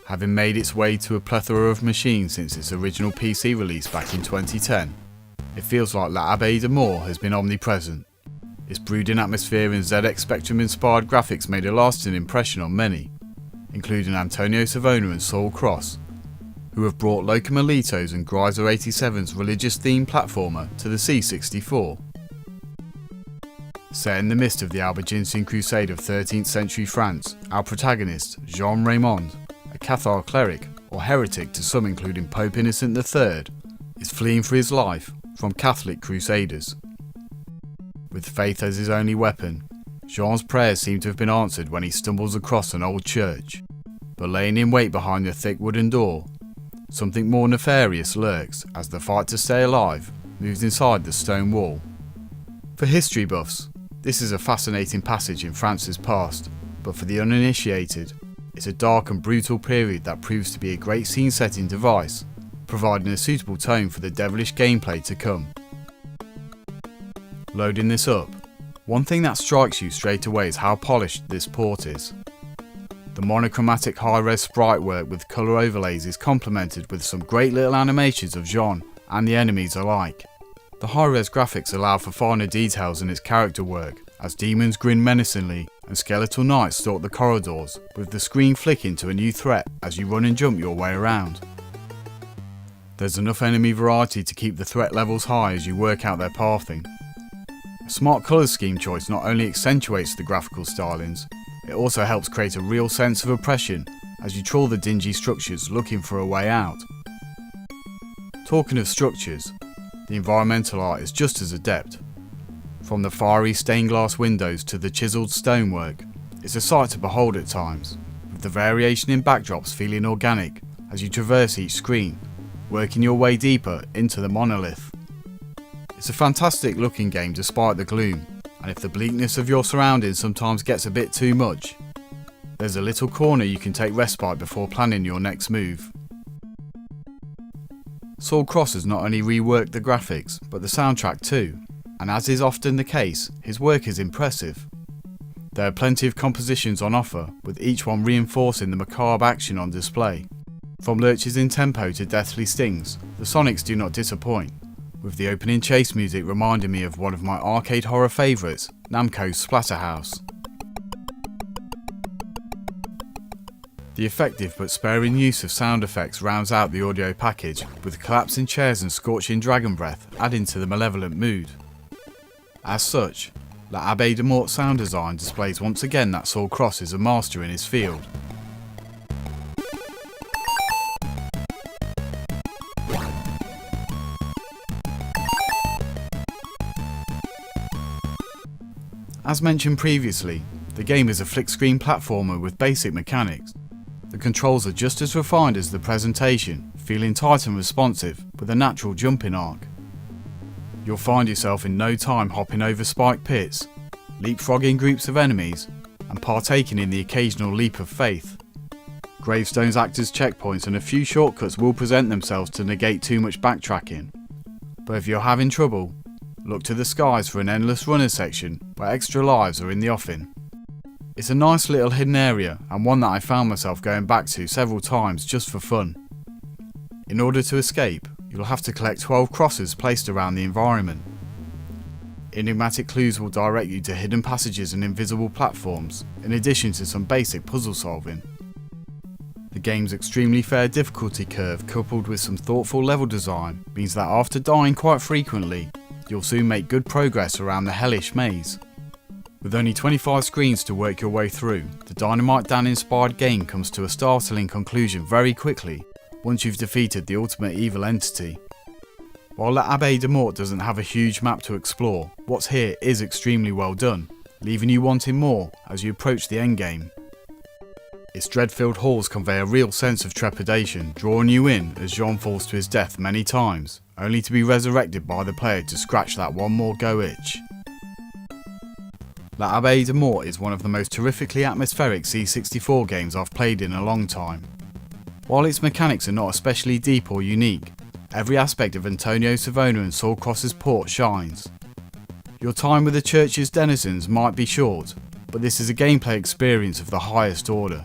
Having made its way to a plethora of machines since its original PC release back in 2010, it feels like l'Abbaye de Morts has been omnipresent. Its brooding atmosphere and ZX Spectrum inspired graphics made a lasting impression on many, including Antonio Savona and Saul, who have brought Loco Malito's and Gryzer 87's religious themed platformer to the C64. Set in the midst of the Albigensian crusade of 13th century France, our protagonist, Jean Raymond, a Cathar cleric, or heretic to some including Pope Innocent III, is fleeing for his life from Catholic crusaders. With faith as his only weapon, Jean's prayers seem to have been answered when he stumbles across an old church, but laying in wait behind the thick wooden door, something more nefarious lurks as the fight to stay alive moves inside the stone wall. For history buffs, this is a fascinating passage in France's past, but for the uninitiated, it's a dark and brutal period that proves to be a great scene-setting device, providing a suitable tone for the devilish gameplay to come. Loading this up, one thing that strikes you straight away is how polished this port is. The monochromatic high-res sprite work with colour overlays is complemented with some great little animations of Jean and the enemies alike. The high-res graphics allow for finer details in its character work, as demons grin menacingly and skeletal knights stalk the corridors, with the screen flicking to a new threat as you run and jump your way around. There's enough enemy variety to keep the threat levels high as you work out their pathing. A smart colour scheme choice not only accentuates the graphical stylings, it also helps create a real sense of oppression as you trawl the dingy structures looking for a way out. Talking of structures, the environmental art is just as adept. From the fiery stained glass windows to the chiselled stonework, it's a sight to behold at times, with the variation in backdrops feeling organic as you traverse each screen, working your way deeper into the monolith. It's a fantastic looking game despite the gloom, and if the bleakness of your surroundings sometimes gets a bit too much, there's a little corner you can take respite before planning your next move. Saul has not only reworked the graphics, but the soundtrack too, and as is often the case, his work is impressive. There are plenty of compositions on offer, with each one reinforcing the macabre action on display. From lurches in tempo to deathly stings, the sonics do not disappoint, with the opening chase music reminding me of one of my arcade horror favourites, Namco's Splatterhouse. The effective but sparing use of sound effects rounds out the audio package, with collapsing chairs and scorching dragon breath adding to the malevolent mood. As such, l'Abbaye de Morts sound design displays once again that Saul is a master in his field. As mentioned previously, the game is a flick-screen platformer with basic mechanics. The controls are just as refined as the presentation, feeling tight and responsive, with a natural jumping arc. You'll find yourself in no time hopping over spiked pits, leapfrogging groups of enemies, and partaking in the occasional leap of faith. Gravestones act as checkpoints and a few shortcuts will present themselves to negate too much backtracking. But if you're having trouble, look to the skies for an endless runner section where extra lives are in the offing. It's a nice little hidden area and one that I found myself going back to several times just for fun. In order to escape, you'll have to collect 12 crosses placed around the environment. Enigmatic clues will direct you to hidden passages and invisible platforms, in addition to some basic puzzle solving. The game's extremely fair difficulty curve coupled with some thoughtful level design means that after dying quite frequently, you'll soon make good progress around the hellish maze. With only 25 screens to work your way through, the Dynamite Dan inspired game comes to a startling conclusion very quickly once you've defeated the ultimate evil entity. While l'Abbaye de Morts doesn't have a huge map to explore, what's here is extremely well done, leaving you wanting more as you approach the endgame. Its dread-filled halls convey a real sense of trepidation, drawing you in as Jean falls to his death many times, only to be resurrected by the player to scratch that one more go itch. L'Abbaye de Morts is one of the most terrifically atmospheric C64 games I've played in a long time. While its mechanics are not especially deep or unique, every aspect of Antonio Savona and Saul port shines. Your time with the church's denizens might be short, but this is a gameplay experience of the highest order.